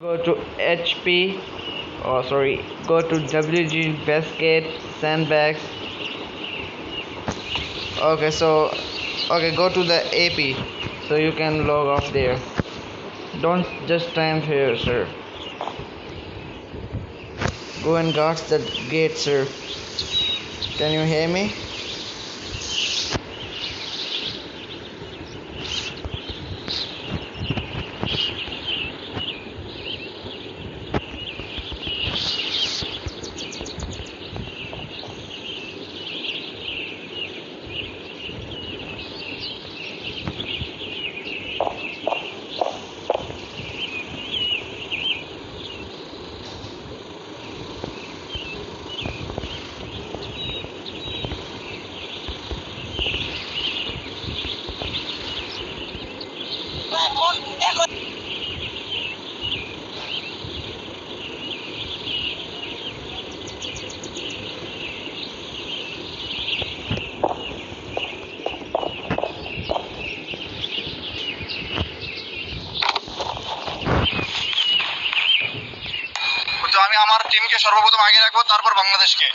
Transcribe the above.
Go to HP, go to WG basket, sandbags. Okay, go to the AP so you can log off there. Don't just stand here, sir. Go and guard the gate, sir. Can you hear me? তো আমি আমার টিমকে সর্বপ্রথম আগে রাখবো, তারপর বাংলাদেশকে।